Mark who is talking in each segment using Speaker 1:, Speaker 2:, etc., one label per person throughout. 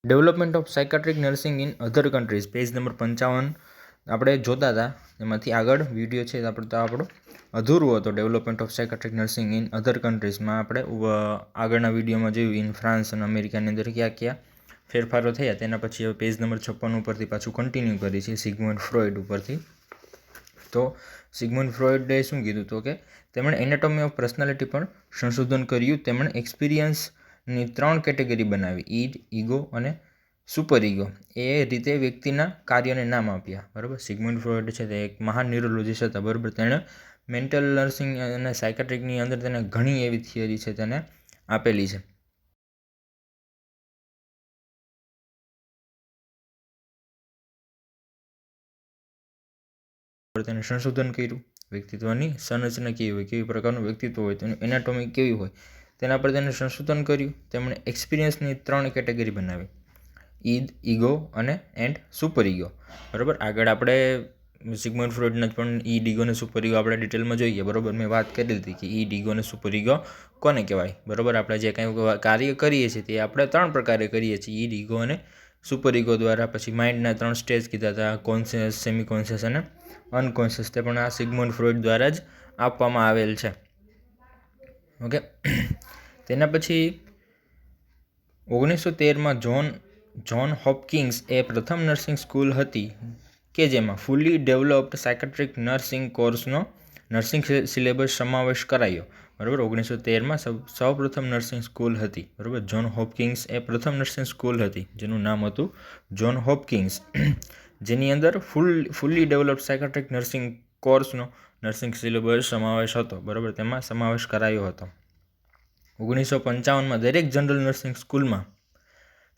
Speaker 1: Development of psychiatric nursing in other countries, page number 55 આપણે જોતા હતા. એમાંથી આગળ વિડીયો છે આપણો અધૂરો હતો. Development of psychiatric nursing in other કન્ટ્રીઝમાં આપણે આગળના વિડીયોમાં જોયું ઇન ફ્રાન્સ અને અમેરિકાની અંદર ક્યાં ક્યાં ફેરફારો થયા. તેના પછી હવે પેજ નંબર 56 ઉપરથી પાછું કન્ટિન્યુ કરી છે સિગ્મન્ડ ફ્રોઇડ ઉપરથી. તો સિગ્મન્ડ ફ્રોઇડે શું કીધું તો કે તેમણે એનાટોમી ઓફ પર્સનાલિટી પર સંશોધન કર્યું. તેમણે એક્સપિરિયન્સની 3 કેટેગરી બનાવી, ઈડ, ઈગો અને સુપર ઈગો. એ રીતે વ્યક્તિના કાર્યોને નામ આપ્યા. બરાબર. સિગ્મન્ડ ફ્રોઇડ છે તે એક મહાન ન્યુરોલોજીસ્ટ હતા. બરાબર. તેણે મેન્ટલ નર્સિંગ અને સાયકાટ્રિકની અંદર તેને ઘણી એવી થિયરી છે તેને આપેલી છે. તેને સંશોધન કર્યું. વ્યક્તિત્વની સંરચના કેવી હોય, કેવી પ્રકારનું વ્યક્તિત્વ હોય, તેનું એનાટોમી કેવી હોય, તેના પર તેને સંશોધન કર્યું. તેમણે એક્સપિરિયન્સની 3 કેટેગરી બનાવી, ઈદ, ઈગો અને સુપર ઈગો. બરાબર. આગળ આપણે સિગ્મન્ડ ફ્રોઇડના પણ ઈડ, ઈગો અને સુપર ઈગો આપણે ડિટેલમાં જોઈએ. બરાબર. મેં વાત કરી હતી કે ઈડ, ઈગો અને સુપર ઈગો કોને કહેવાય. બરાબર. આપણે જે કાંઈ કાર્ય કરીએ છીએ તે આપણે 3 પ્રકારે કરીએ છીએ, ઈડ, ઈગો અને સુપર ઈગો દ્વારા. પછી માઇન્ડના 3 સ્ટેજ કીધા હતા, કોન્શિયસ, સેમી કોન્શિયસ અને અનકોન્શિયસ. તે પણ આ સિગ્મન્ડ ફ્રોઇડ દ્વારા જ આપવામાં આવેલ છે. ઓકે. તેના પછી 1913માં જ્હોન હોપકિન્સ એ પ્રથમ નર્સિંગ સ્કૂલ હતી કે જેમાં ફૂલી ડેવલપ્ડ સાયકાટ્રિક નર્સિંગ કોર્સનો નર્સિંગ સિલેબસ સમાવેશ કરાયો. બરાબર. 1913માં સૌપ્રથમ નર્સિંગ સ્કૂલ હતી. બરાબર. જ્હોન હોપકિન્સ એ પ્રથમ નર્સિંગ સ્કૂલ હતી જેનું નામ હતું જ્હોન હોપકિન્સ, જેની અંદર ફૂલી ડેવલપ્ડ સાયકાટ્રિક નર્સિંગ કોર્સનો નર્સિંગ સિલેબસ સમાવેશ હતો. બરાબર. તેમાં સમાવેશ કરાયો હતો. 1955માં દરેક જનરલ નર્સિંગ સ્કૂલમાં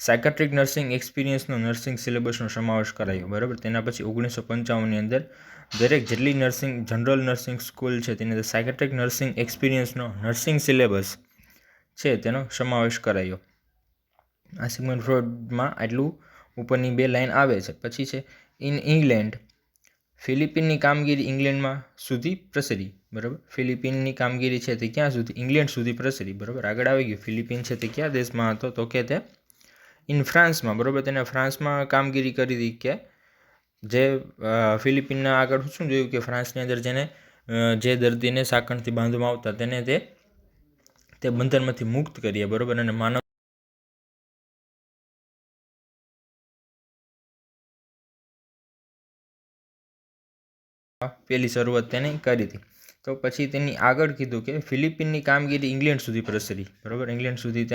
Speaker 1: સાયકાટ્રિક નર્સિંગ એક્સપિરિયન્સનો નર્સિંગ સિલેબસનો સમાવેશ કરાયો. બરાબર. તેના પછી 1955ની અંદર દરેક જેટલી જનરલ નર્સિંગ સ્કૂલ છે તેની અંદર સાયકાટ્રિક નર્સિંગ એક્સપિરિયન્સનો નર્સિંગ સિલેબસ છે તેનો સમાવેશ કરાયો. આ સિગ્મન્ડ ફ્રોઇડમાં આટલું ઉપરની 2 લાઈન આવે છે. પછી છે ઇન ઇંગ્લેન્ડ, ફિલિપિનની કામગીરી ઇંગ્લેન્ડમાં સુધી પ્રસરી. બરાબર. ફિલિપિનની કામગીરી છે તે ક્યાં સુધી? ઇંગ્લેન્ડ સુધી પ્રસરી. બરાબર. આગળ આવી ગયું. ફિલિપિન છે તે કયા દેશમાં હતો તો કે તે ઇન ફ્રાન્સમાં. બરાબર. તેને ફ્રાન્સમાં કામગીરી કરી હતી કે જે ફિલિપિનના આગળ શું જોયું કે ફ્રાન્સની અંદર જે દર્દીને સાંકળથી બાંધવામાં આવતા તેને તે બંધનમાંથી મુક્ત કરીએ. બરાબર. અને માનવ પહેલી શરૂઆત તેને કરી હતી. તો પછી તેની આગળ કીધું કે ફિલિપિનની કામગીરી ઇંગ્લેન્ડ સુધી પ્રસરી. બરાબર. ઇંગ્લેન્ડ સુધી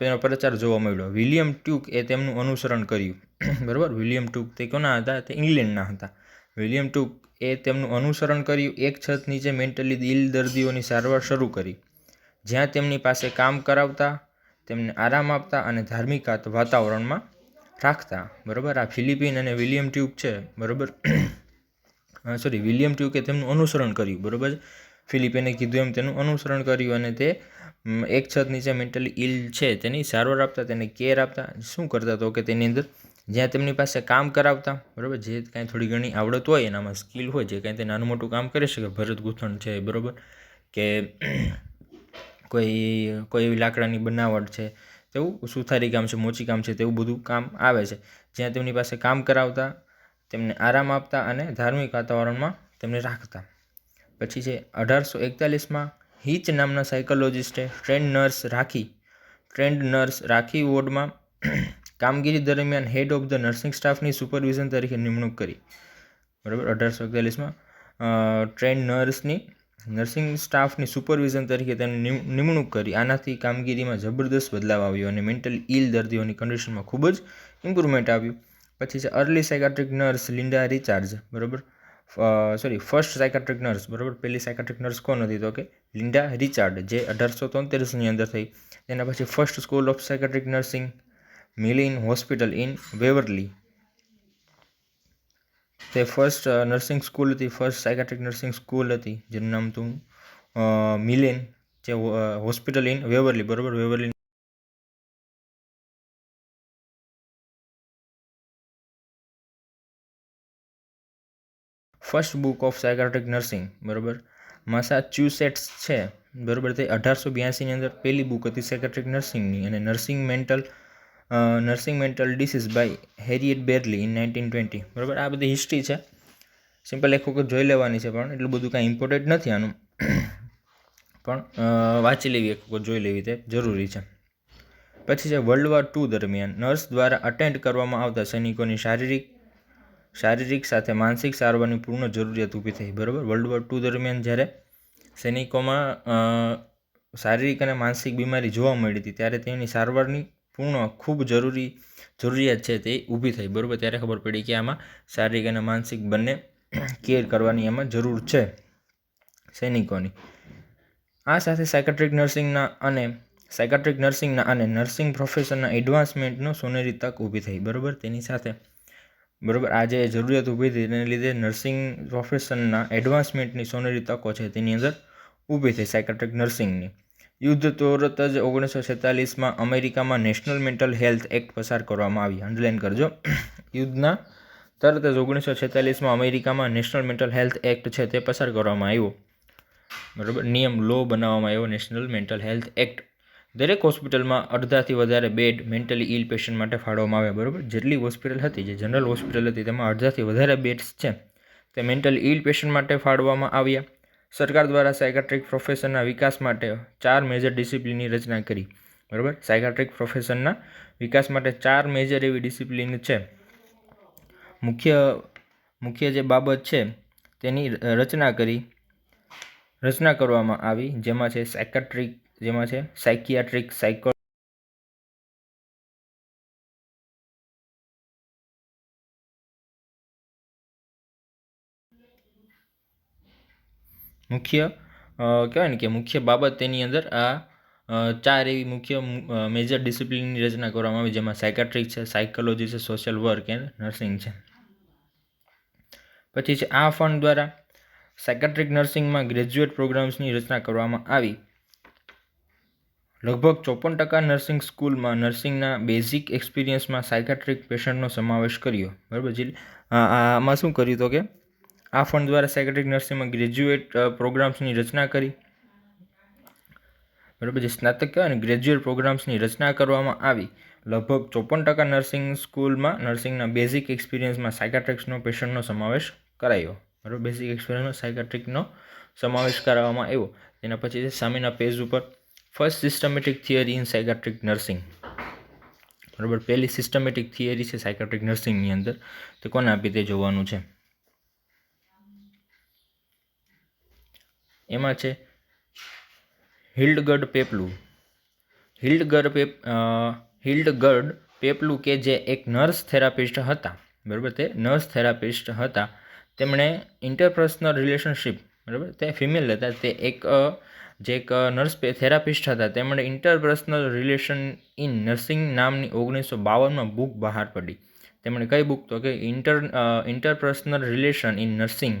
Speaker 1: તેનો પ્રચાર જોવા મળ્યો. વિલિયમ ટ્યુક એ તેમનું અનુસરણ કર્યું. બરાબર. વિલિયમ ટ્યુક તે કોના હતા? તે ઇંગ્લેન્ડના હતા. વિલિયમ ટ્યુક એ તેમનું અનુસરણ કર્યું. એક છત નીચે મેન્ટલી ઇલ દર્દીઓની સારવાર શરૂ કરી, જ્યાં તેમની પાસે કામ કરાવતા, તેમને આરામ આપતા અને ધાર્મિક વાતાવરણમાં રાખતા. બરાબર. આ ફિલિપિન અને વિલિયમ ટ્યુક છે. બરાબર. વિલિયમ ટ્યુકે તેમનું અનુસરણ કર્યું. બરાબર. ફિલિપિને કીધું એમ તેનું અનુસરણ કર્યું અને તે એક છત નીચે મેન્ટલી ઇલ છે તેની સારવાર આપતા, તેને કેર આપતા. શું કરતા તો કે તેની અંદર જ્યાં તેમની પાસે કામ કરાવતા. બરાબર. જે કાંઈ થોડી ઘણી આવડત હોય, એનામાં સ્કિલ હોય, જે કાંઈ તે નાનું મોટું કામ કરી શકે, ભરત ગૂંથણ છે. બરાબર. કે કોઈ એવી લાકડાની બનાવટ છે, તેવું સુથારી કામ છે, મોચી કામ છે, તેવું બધું કામ આવે છે. જ્યાં તેમની પાસે કામ કરાવતા, તેમને આરામ આપતા અને ધાર્મિક વાતાવરણમાં તેમને રાખતા. પછી છે 1841માં હિચ નામના સાયકોલોજિસ્ટે ટ્રેન્ડ નર્સ રાખી વોર્ડમાં કામગીરી દરમિયાન હેડ ઓફ ધ નર્સિંગ સ્ટાફની સુપરવિઝન તરીકે નિમણૂક કરી. બરાબર. 1841માં ટ્રેન્ડ નર્સિંગ સ્ટાફની સુપરવિઝન તરીકે તેની નિમણૂક કરી. આનાથી કામગીરીમાં જબરદસ્ત બદલાવ આવ્યો અને મેન્ટલ ઇલ દર્દીઓની કન્ડિશનમાં ખૂબ જ ઇમ્પ્રુવમેન્ટ આવ્યું. પછી છે early psychiatric nurse Linda Richards. બરાબર. First psychiatric nurse. બરાબર. પહેલી સાયકાટ્રિક નર્સ કોણ હતી તો કે લિન્ડા રિચાર્ડ, જે 1833ની અંદર થઈ. તેના પછી first school of psychiatric nursing McLean hospital in Waverley. તે ફર્સ્ટ નર્સિંગ સ્કૂલ હતી, ફર્સ્ટ સાયકાટ્રિક નર્સિંગ સ્કૂલ હતી જેનું નામ હતું મિલેન, જે હોસ્પિટલ ઇન વેવરલી. બરાબર. Waverley first book of psychiatric nursing. બરાબર. માસાચ્યુસેટ્સ છે. બરાબર. તે 1882ની અંદર પહેલી બુક હતી સાયકાટ્રિક નર્સિંગની. અને nursing mental nursing mental disease by Harriet Bailey in 1920. બરાબર, આ બધી હિસ્ટ્રી છે, સિમ્પલ એક વખત જોઈ લેવાની છે, પણ એટલું બધું કાંઈ ઇમ્પોર્ટન્ટ નથી આનું, પણ વાંચી લેવી, એક વખત જોઈ લેવી તે જરૂરી છે. પછી છે વર્લ્ડ વોર II દરમિયાન નર્સ દ્વારા અટેન્ડ કરવામાં આવતા સૈનિકોની શારીરિક સાથે માનસિક સારવારની પૂર્ણ જરૂરિયાત ઊભી થઈ. બરાબર, વર્લ્ડ વોર II દરમિયાન જ્યારે સૈનિકોમાં શારીરિક અને માનસિક બીમારી જોવા મળી હતી, ત્યારે તેની સારવારની ખૂબ જરૂરિયાત છે તે ઊભી થઈ. બરાબર, ત્યારે ખબર પડી કે આમાં શારીરિક અને માનસિક બંને કેર કરવાની એમાં જરૂર છે સૈનિકોની. આ સાથે સાયકાટ્રિક નર્સિંગના અને નર્સિંગ પ્રોફેશનના એડવાન્સમેન્ટનો સોનેરી તક ઊભી થઈ. બરાબર, તેની સાથે બરાબર આ જે જરૂરિયાત ઊભી થઈ તેને લીધે નર્સિંગ પ્રોફેશનના એડવાન્સમેન્ટની સોનેરી તકો છે તેની અંદર ઊભી થઈ સાયકાટ્રિક નર્સિંગની. યુદ્ધ તરત જ 1946માં અમેરિકામાં નેશનલ મેન્ટલ હેલ્થ એક્ટ પસાર કરવામાં આવી. અંડરલાઇન કરજો, યુદ્ધના તરત જ 1946માં અમેરિકામાં નેશનલ મેન્ટલ હેલ્થ એક્ટ છે તે પસાર કરવામાં આવ્યો. બરાબર, લો બનાવવામાં આવ્યો નેશનલ મેન્ટલ હેલ્થ એક્ટ. દરેક હોસ્પિટલમાં અડધાથી વધારે બેડ મેન્ટલી ઇલ પેશન્ટ માટે ફાળવવામાં આવ્યા. બરાબર, જેટલી હોસ્પિટલ હતી, જે જનરલ હોસ્પિટલ હતી, તેમાં અડધાથી વધારે બેડ્સ છે તે મેન્ટલી ઇલ પેશન્ટ માટે ફાળવવામાં આવ્યા. સરકાર દ્વારા સાયકાટ્રિક પ્રોફેશનના વિકાસ માટે 4 મેજર ડિસિપ્લિનની રચના કરી. બરાબર, સાયકાટ્રિક પ્રોફેશનના વિકાસ માટે 4 મેજર એવી ડિસિપ્લિન છે, મુખ્ય જે બાબત છે તેની રચના કરવામાં આવી, જેમાં છે સાયકિયાટ્રિક, મુખ્ય બાબત તેની અંદર આ 4 એવી મુખ્ય મેજર ડિસિપ્લિનની રચના કરવામાં આવી, જેમાં સાયકાટ્રિક છે, સાયકોલોજી છે, સોશિયલ વર્ક એન્ડ નર્સિંગ છે. પછી છે આ ફંડ દ્વારા સાયકાટ્રિક નર્સિંગમાં ગ્રેજ્યુએટ પ્રોગ્રામ્સની રચના કરવામાં આવી. લગભગ 54% નર્સિંગ સ્કૂલમાં નર્સિંગના બેઝિક એક્સપિરિયન્સમાં સાયકાટ્રિક પેશન્ટનો સમાવેશ કર્યો. બરાબર, આમાં શું કર્યું તો કે આ ફંડ દ્વારા સાયકાટ્રિક નર્સિંગમાં ગ્રેજ્યુએટ પ્રોગ્રામ્સની રચના કરી. બરાબર, જે સ્નાતક કહેવાય ને, ગ્રેજ્યુએટ પ્રોગ્રામ્સની રચના કરવામાં આવી. લગભગ 54% નર્સિંગ સ્કૂલમાં નર્સિંગના બેઝિક એક્સપિરિયન્સમાં સાયકાટ્રિક્સનો પેશન્ટનો સમાવેશ કરાયો. બરાબર, બેઝિક એક્સપિરિયન્સમાં સાયકાટ્રિકનો સમાવેશ કરવામાં આવ્યો. તેના પછી સામેના પેજ ઉપર first systematic theory in psychiatric nursing. બરાબર, પહેલી સિસ્ટમેટિક થિયરી છે સાયકાટ્રિક નર્સિંગની અંદર, તે કોને આપી તે જોવાનું છે. એમાં છે હિલ્ડગર્ડ પેપ્લુ કે જે એક નર્સ થેરાપિસ્ટ હતા. બરાબર, તે નર્સ થેરાપિસ્ટ હતા. તેમણે ઇન્ટરપર્સનલ રિલેશનશિપ, બરાબર, તે ફિમેલ હતા, તે એક નર્સ થેરાપિસ્ટ હતા. તેમણે ઇન્ટરપર્સનલ રિલેશન ઇન નર્સિંગ નામની 1952માં બુક બહાર પાડી. તેમણે કઈ બુક તો કે ઇન્ટરપર્સનલ રિલેશન ઇન નર્સિંગ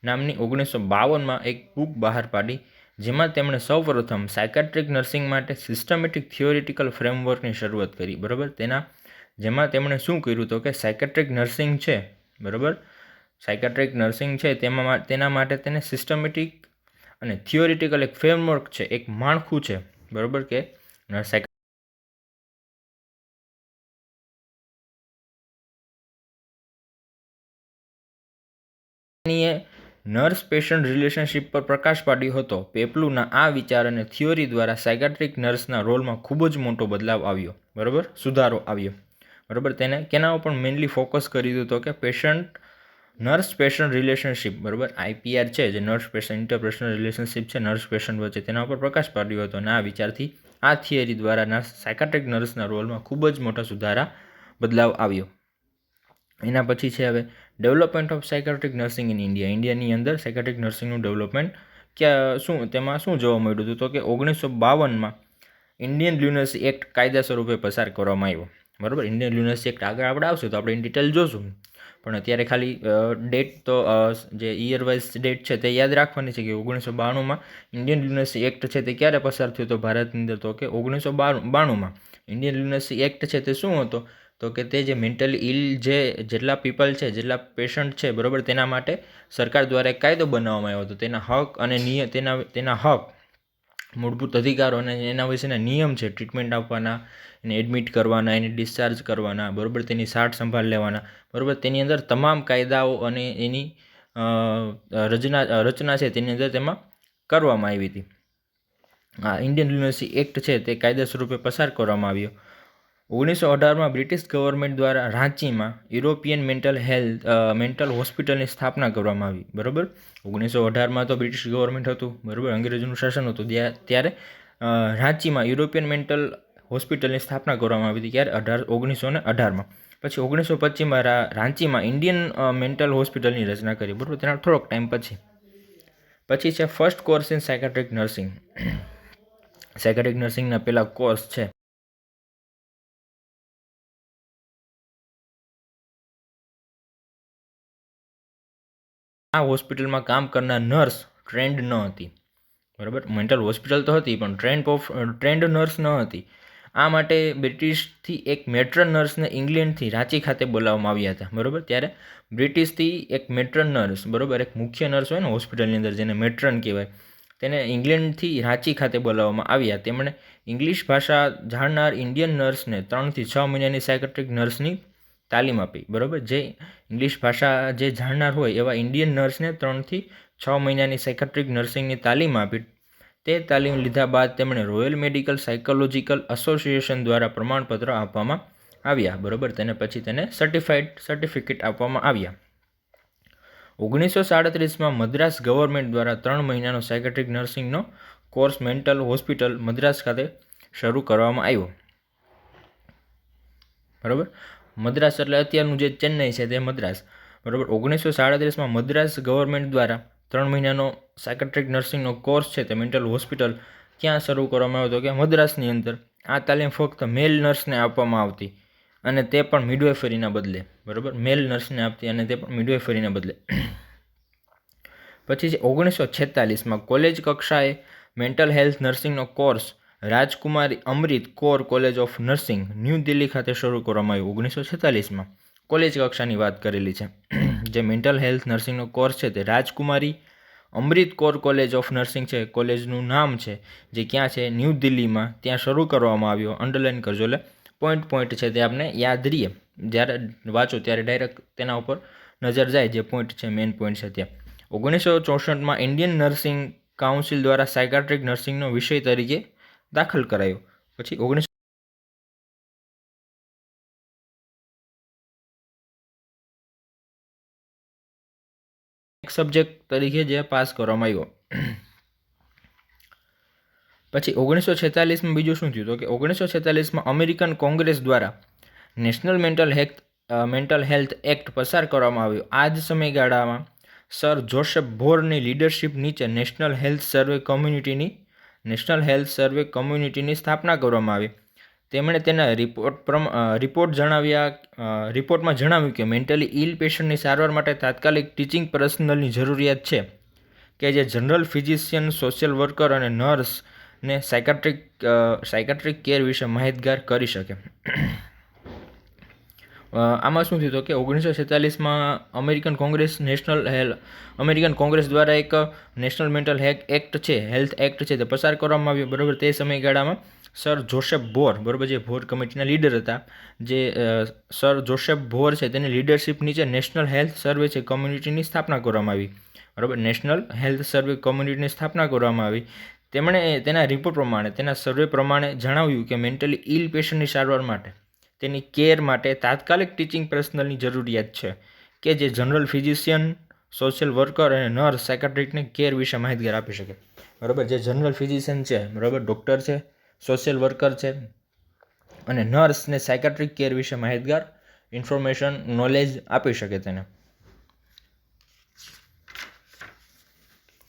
Speaker 1: નામની 1952માં એક બુક બહાર પાડી, જેમાં તેમણે સૌપ્રથમ સાયકાટ્રિક નર્સિંગ માટે સિસ્ટમેટિક થિયોરિટિકલ ફ્રેમવર્કની શરૂઆત કરી. બરાબર, જેમાં તેમણે શું કર્યું તો કે સાયકાટ્રિક નર્સિંગ છે, બરાબર, સાયકાટ્રિક નર્સિંગ છે તેના માટે તેને સિસ્ટમેટિક અને થિયોરિટિકલ એક ફ્રેમવર્ક છે, એક માળખું છે. બરાબર, કે નર્સ પેશન્ટ રિલેશનશિપ પર પ્રકાશ પાડ્યો હતો. પેપ્લુના આ વિચાર અને થિયોરી દ્વારા સાયકાટ્રિક નર્સના રોલમાં ખૂબ જ મોટો બદલાવ આવ્યો. બરાબર, સુધારો આવ્યો. બરાબર, તેને કેના ઉપર મેઇનલી ફોકસ કર્યું હતું કે નર્સ પેશન્ટ રિલેશનશિપ, બરાબર, IPR છે, જે નર્સ પેશન્ટ ઇન્ટરપર્સનલ રિલેશનશિપ છે નર્સ પેશન્ટ વચ્ચે, તેના ઉપર પ્રકાશ પાડ્યો હતો. અને આ વિચારથી, આ થિયરી દ્વારા સાયકાટ્રિક નર્સના રોલમાં ખૂબ જ મોટા બદલાવ આવ્યો. એના પછી છે હવે development of psychiatric nursing in ઇન્ડિયાની અંદર સાયકાટ્રિક નર્સિંગનું ડેવલપમેન્ટ તેમાં શું જોવા મળ્યું હતું તો કે 1952માં ઇન્ડિયન લ્યુનસી એક્ટ કાયદા સ્વરૂપે પસાર કરવામાં આવ્યો. બરાબર, ઇન્ડિયન લ્યુનસી એક્ટ આગળ આપણે આવશે તો આપણે ઇન ડિટેલ જોશું, પણ અત્યારે ખાલી ડેટ તો જે યર વાઇઝ ડેટ છે તે યાદ રાખવાની છે કે 1992માં ઇન્ડિયન લ્યુનસી એક્ટ છે તે ક્યારે પસાર થયો હતો ભારતની અંદર તો કે 1992માં. ઇન્ડિયન લ્યુનસી એક્ટ છે તે શું હતો તો કે તે જે મેન્ટલી ઇલ જેટલા પીપલ છે, જેટલા પેશન્ટ છે, બરાબર, તેના માટે સરકાર દ્વારા એક કાયદો બનાવવામાં આવ્યો હતો. તેના હક મૂળભૂત અધિકારો અને એના વિશેના નિયમ છે, ટ્રીટમેન્ટ આપવાના, એને એડમિટ કરવાના, એને ડિસ્ચાર્જ કરવાના, બરાબર, તેની સાર સંભાળ લેવાના, બરાબર, તેની અંદર તમામ કાયદાઓ અને એની રચના છે તેની અંદર તેમાં કરવામાં આવી હતી. આ ઇન્ડિયન લિટરસી એક્ટ છે તે કાયદેસર રૂપે પસાર કરવામાં આવ્યો. 1918માં બ્રિટિશ ગવર્મેન્ટ દ્વારા રાંચીમાં યુરોપિયન મેન્ટલ હોસ્પિટલની સ્થાપના કરવામાં આવી, બરાબર. 1918માં તો બ્રિટિશ ગવર્મેન્ટ હતું, બરાબર, અંગ્રેજોનું શાસન હતું, ત્યારે રાંચીમાં યુરોપિયન મેન્ટલ હોસ્પિટલની સ્થાપના કરવામાં આવી હતી. ક્યારે? 1918માં. પછી 1925માં રાંચીમાં ઇન્ડિયન મેન્ટલ હોસ્પિટલની રચના કરી, બરાબર, તેના થોડોક ટાઈમ પછી છે first course in psychiatric nursing. સાયકાટ્રિક નર્સિંગના પહેલા કોર્સ છે આ હોસ્પિટલમાં કામ કરનાર નર્સ ટ્રેન્ડ ન હતી, બરાબર. મેન્ટલ હોસ્પિટલ તો હતી પણ ટ્રેન્ડ નર્સ ન હતી. આ માટે બ્રિટિશથી એક મેટ્રન નર્સને ઇંગ્લેન્ડથી રાંચી ખાતે બોલાવવામાં આવ્યા હતા, બરાબર. ત્યારે બ્રિટિશથી એક મેટ્રન નર્સ, બરાબર, એક મુખ્ય નર્સ હોય ને હોસ્પિટલની અંદર જેને મેટ્રન કહેવાય, તેને ઇંગ્લેન્ડથી રાંચી ખાતે બોલાવવામાં આવ્યા. તેમણે ઇંગ્લિશ ભાષા જાણનાર ઇન્ડિયન નર્સને 3 થી 6 મહિનાની સાયકાટ્રિક નર્સની તાલીમ આપી, બરાબર. જે ઇંગ્લિશ ભાષા જે જાણનાર હોય એવા ઇન્ડિયન નર્સને 3 થી 6 મહિનાની સાયકાટ્રિક નર્સિંગની તાલીમ આપી. તે તાલીમ લીધા બાદ તેમણે રોયલ મેડિકલ સાયકોલોજીકલ એસોસિએશન દ્વારા પ્રમાણપત્ર આપવામાં આવ્યા, બરાબર. તેને સર્ટિફિકેટ આપવામાં આવ્યા. 1937માં મદ્રાસ ગવર્મેન્ટ દ્વારા 3 મહિનાનો સાયકાટ્રિક નર્સિંગનો કોર્સ મેન્ટલ હોસ્પિટલ મદ્રાસ ખાતે શરૂ કરવામાં આવ્યો, બરાબર. મદ્રાસ એટલે અત્યારનું જે ચેન્નઈ છે તે મદ્રાસ, બરાબર. 1937માં મદ્રાસ ગવર્મેન્ટ દ્વારા 3 મહિનાનો સાયકાટ્રિક નર્સિંગનો કોર્સ છે તે મેન્ટલ હોસ્પિટલ ક્યાં શરૂ કરવામાં આવ્યો હતો? કે મદ્રાસની અંદર. આ તાલીમ ફક્ત મેલ નર્સને આપવામાં આવતી અને તે પણ મિડવાઇફરીના બદલે, બરાબર. મેલ નર્સને આપતી અને તે પણ મિડવાઇફરીના બદલે. પછી 1946માં કોલેજ કક્ષાએ મેન્ટલ હેલ્થ નર્સિંગનો course Rajkumari Amrit Kaur college of nursing New Delhi ખાતે શરૂ કરવામાં આવ્યું. 1946માં કોલેજ કક્ષાની વાત કરેલી છે. જે મેન્ટલ હેલ્થ નર્સિંગનો કોર્સ છે તે રાજકુમારી Amrit Kaur college of nursing છે, કોલેજનું નામ છે, જે ક્યાં છે? ન્યૂ દિલ્હીમાં. ત્યાં શરૂ કરવામાં આવ્યો. અંડરલાઇન કરજો, એટલે પોઈન્ટ છે તે આપણે યાદ રહીએ. જ્યારે વાંચો ત્યારે ડાયરેક્ટ તેના ઉપર નજર જાય, જે પોઈન્ટ છે, મેઇન પોઈન્ટ છે ત્યાં. 1964માં ઇન્ડિયન નર્સિંગ કાઉન્સિલ દ્વારા સાયકાટ્રિક નર્સિંગનો વિષય તરીકે દાખલ કરાયો. પછી 19 સબ્જેક્ટ તરીકે જે પાસ કરવામાં આવ્યો. પછી 1946માં બીજું શું થયું? તો કે 1946માં અમેરિકન કોંગ્રેસ દ્વારા નેશનલ મેન્ટલ હેલ્થ એક્ટ પસાર કરવામાં આવ્યો. આ જ સમયગાળામાં સર જોસેફ ભોરની લીડરશિપ નીચે નેશનલ હેલ્થ સર્વે કમ્યુનિટીની સ્થાપના કરવામાં આવી. તેમણે તેના રિપોર્ટમાં જણાવ્યું કે મેન્ટલી ઇલ પેશન્ટની સારવાર માટે તાત્કાલિક ટીચિંગ પર્સનલની જરૂરિયાત છે કે જે જનરલ ફિઝિશિયન, સોશિયલ વર્કર અને નર્સને સાયકાટ્રિક કેર વિશે માહિતગાર કરી શકે. આમાં શું થયું? તો કે 1946માં અમેરિકન કોંગ્રેસ દ્વારા એક નેશનલ મેન્ટલ એક્ટ છે, હેલ્થ એક્ટ છે, તે પસાર કરવામાં આવ્યો, બરાબર. તે સમયગાળામાં સર જોસેફ ભોર, બરાબર, જે ભોર કમિટીના લીડર હતા, જે સર જોસેફ ભોર છે, તેની લીડરશિપ નીચે નેશનલ હેલ્થ સર્વે છે કમ્યુનિટીની સ્થાપના કરવામાં આવી, બરાબર. નેશનલ હેલ્થ સર્વે કમ્યુનિટીની સ્થાપના કરવામાં આવી. તેમણે તેના રિપોર્ટ પ્રમાણે, તેના સર્વે પ્રમાણે જણાવ્યું કે મેન્ટલી ઇલ પેશન્ટની સારવાર માટે, તેની કેર માટે તાત્કાલિક ટીચિંગ પર્સનલની જરૂરિયાત છે કે જે જનરલ ફિઝિશિયન, સોશિયલ વર્કર અને નર્સ સાયકાટ્રિકને કેર વિશે માહિતગાર આપી શકે, બરાબર. જે જનરલ ફિઝિશિયન છે, બરાબર, ડૉક્ટર છે, સોશિયલ વર્કર છે અને નર્સને સાયકાટ્રિક કેર વિશે માહિતગાર ઇન્ફોર્મેશન, નોલેજ આપી શકે તેને.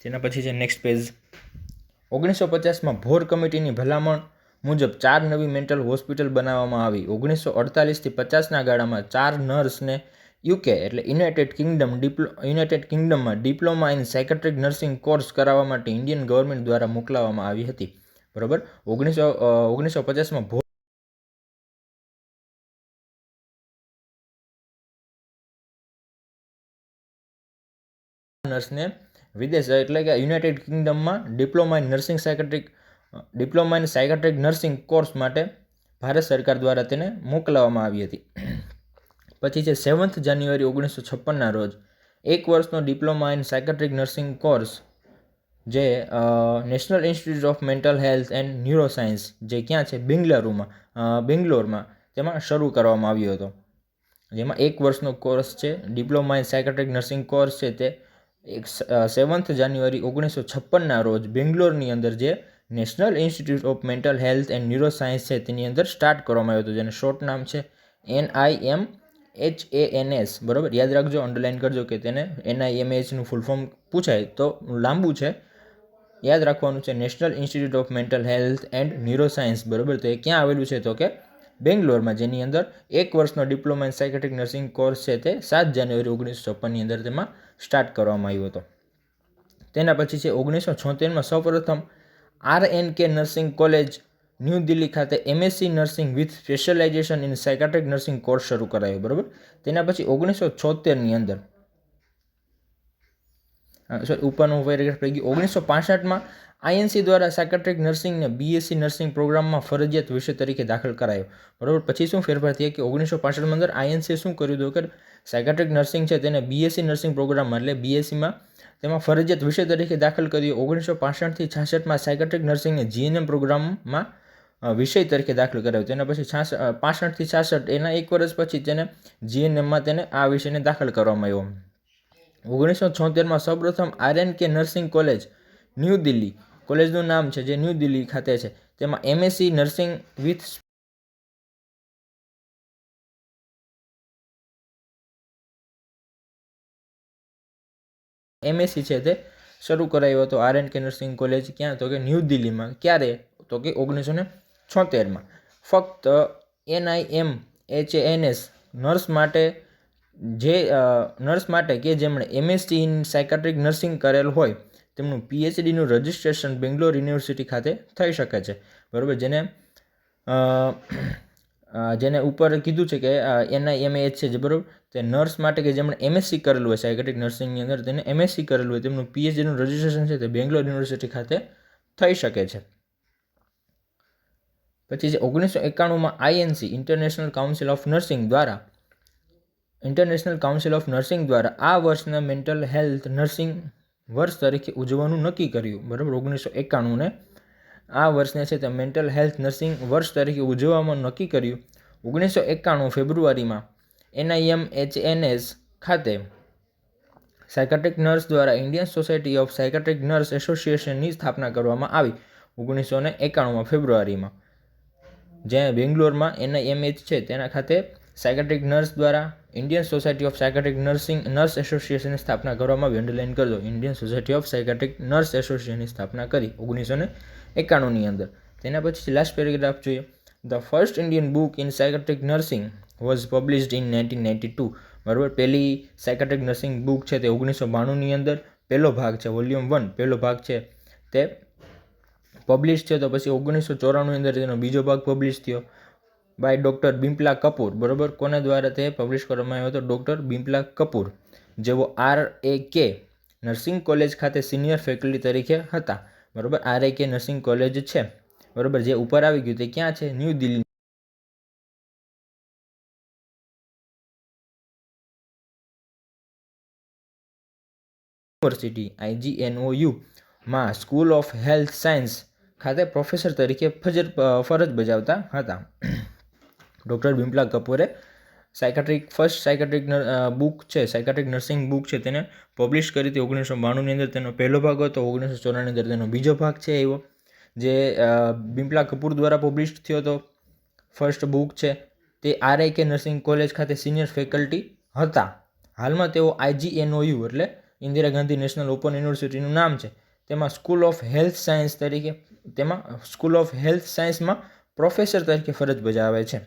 Speaker 1: તેના પછી છે નેક્સ્ટ પેજ. 1950માં ભોર કમિટીની ભલામણ મુજબ 4 નવી મેન્ટલ હોસ્પિટલ બનાવવામાં આવી. 1948થી 50ના ગાળામાં 4 નર્સને યુકે એટલે યુનાઇટેડ કિંગડમમાં diploma in psychiatric nursing course કરાવવા માટે ઇન્ડિયન ગવર્મેન્ટ દ્વારા મોકલવામાં આવી હતી, બરાબર. 1950માં ભોર નર્સને વિદેશ એટલે કે યુનાઇટેડ કિંગડમમાં diploma in nursing psychiatric diploma in psychiatric nursing course માટે ભારત સરકાર દ્વારા તેને મોકલવામાં આવી હતી. પછી છે 7th જાન્યુઆરી 1956ના રોજ 1 વર્ષનો diploma in psychiatric nursing course જે national institute of mental health and neuroscience જે ક્યાં છે બેંગ્લોરમાં તેમાં શરૂ કરવામાં આવ્યો હતો. જેમાં 1 વર્ષનો કોર્સ છે diploma in psychiatric nursing course છે તે 7th જાન્યુઆરી 1956ના રોજ બેંગ્લોરની અંદર જે national institute of mental health and neuroscience છે તેની અંદર સ્ટાર્ટ કરવામાં આવ્યું હતું, જેને શોર્ટ નામ છે NIMHANS. બરાબર, યાદ રાખજો, અંડરલાઇન કરજો કે તેને NIMHનું ફૂલ ફોર્મ પૂછાય તો લાંબુ છે, યાદ રાખવાનું છે. National institute of mental health and neuroscience. બરાબર, તો એ ક્યાં આવેલું છે તો કે બેંગ્લોરમાં, જેની અંદર 1 વર્ષનો diploma in psychiatric nursing course છે તે 7 જાન્યુઆરી 1956ની અંદર તેમાં સ્ટાર્ટ કરવામાં આવ્યો હતો. તેના પછી છે 1976માં સૌપ્રથમ RNK nursing college New Delhi ખાતે MSc nursing with specialization in psychiatric nursing course શરૂ કરાયો. બરાબર, તેના પછી 1976ની અંદર ઉપરનું પેરેગ્રાફ પડી ગયું. 1965માં INC દ્વારા સાયકાટ્રિક નર્સિંગને BSc નર્સિંગ પ્રોગ્રામમાં ફરજિયાત વિષય તરીકે દાખલ કરાયો. બરાબર, પછી શું ફેરફાર થયા કે 1965માં અંદર INC શું કર્યું હતું કે સાયકાટ્રિક નર્સિંગ છે તેને BSc નર્સિંગ પ્રોગ્રામમાં એટલે BScમાં તેમાં ફરજિયાત વિષય તરીકે દાખલ કર્યો. 1965થી 66માં સાયકાટ્રિક નર્સિંગને GNM પ્રોગ્રામમાં વિષય તરીકે દાખલ કરાયો. તેના પછી 65થી 66 એના 1 વર્ષ પછી તેને GNMમાં તેને આ વિષયને દાખલ કરવામાં આવ્યો. 1976માં સૌપ્રથમ RNK nursing college New Delhi, કોલેજનું નામ છે જે ન્યૂ દિલ્હી ખાતે છે, તેમાં MSc નર્સિંગ વિથ MSc છે તે શરૂ કરાયો હતો. RNK નર્સિંગ કોલેજ ક્યાં તો કે ન્યૂ દિલ્હીમાં. ક્યારે તો કે 1976માં. ફક્ત NIMHANS નર્સ માટે કે જેમણે MSc ઇન સાયકાટ્રિક નર્સિંગ કરેલ હોય તેમનું PhDનું રજિસ્ટ્રેશન બેંગ્લોર યુનિવર્સિટી ખાતે થઈ શકે છે. બરાબર, જેને ઉપર કીધું છે કે NIMH છે જે બરાબર તે નર્સ માટે કે જેમણે MSc કરેલું હોય સાયકાટ્રિક નર્સિંગની અંદર તેને MSc કરેલું હોય તેમનું PhDનું રજિસ્ટ્રેશન છે તે બેંગ્લોર યુનિવર્સિટી ખાતે થઈ શકે છે. પછી છે 1991માં INC international council of nursing દ્વારા આ વર્ષના મેન્ટલ હેલ્થ નર્સિંગ વર્ષ તરીકે ઉજવવાનું નક્કી કર્યું. બરાબર, 1991ને આ વર્ષને છે તે મેન્ટલ હેલ્થ નર્સિંગ વર્ષ તરીકે ઉજવવામાં નક્કી કર્યું. 1991 ફેબ્રુઆરીમાં NIMHANS ખાતે સાયકાટ્રિક નર્સ દ્વારા Indian society of psychiatric nurse એસોસિએશનની સ્થાપના કરવામાં આવી. 1991માં ફેબ્રુઆરીમાં જ્યાં બેંગ્લોરમાં NIMH છે તેના ખાતે સાયકાટ્રિક નર્સ દ્વારા Indian society of psychiatric nurse એસોસિએશનની સ્થાપના કરવામાં આવી. અંડરલાઇન કરજો, Indian society of psychiatric nurse એસોસિએશનની સ્થાપના કરી 1991ની અંદર. તેના પછી લાસ્ટ પેરેગ્રાફ જોઈએ. The first Indian book in psychiatric nursing was published in 1992. બરાબર, પહેલી સાયકાટ્રિક નર્સિંગ બુક છે તે 1992ની અંદર પહેલો ભાગ છે, વોલ્યુમ 1 પહેલો ભાગ છે તે પબ્લિશ છે. તો પછી 1994ની અંદર તેનો બીજો ભાગ પબ્લિશ થયો બાય ડૉક્ટર બિપ્લા કપૂર. બરાબર, કોના દ્વારા તે પબ્લિશ કરવામાં આવ્યો હતો? ડૉક્ટર બિપ્લા કપૂર, જેઓ RAK નર્સિંગ કોલેજ ખાતે સિનિયર ફેકલ્ટી તરીકે હતા. બરાબર, RAK નર્સિંગ કોલેજ છે બરાબર જે ઉપર આવી ગયું તે ક્યાં છે? ન્યૂ દિલ્હી યુનિવર્સિટી IGNOU માં સ્કૂલ ઓફ હેલ્થ સાયન્સ ખાતે પ્રોફેસર તરીકે ફરજ બજાવતા હતા. ડૉક્ટર બિપ્લા કપૂરે ફર્સ્ટ સાયકાટ્રિક બુક છે, સાયકાટ્રિક નર્સિંગ બુક છે તેને પબ્લિશ કરી હતી 1992ની અંદર. તેનો પહેલો ભાગ હતો. 1994ની અંદર તેનો બીજો ભાગ છે એવો જે બિપ્લા કપૂર દ્વારા પબ્લિશ થયો હતો. ફર્સ્ટ બુક છે તે RAK નર્સિંગ કોલેજ ખાતે સિનિયર ફેકલ્ટી હતા. હાલમાં તેઓ IGNOU એટલે ઇન્દિરા ગાંધી નેશનલ ઓપન યુનિવર્સિટીનું નામ છે તેમાં સ્કૂલ ઓફ હેલ્થ સાયન્સમાં પ્રોફેસર તરીકે ફરજ બજાવે છે.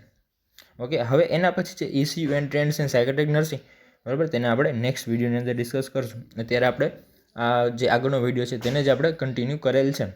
Speaker 1: ઓકે, હવે એના પછી છે ECU entrance in psychiatric nursing. બરાબર, તેને આપણે નેક્સ્ટ વિડીયોની અંદર ડિસ્કસ કરશું. અત્યારે આપણે આ જે આગળનો વિડીયો છે તેને જ આપણે કન્ટિન્યુ કરેલ છે.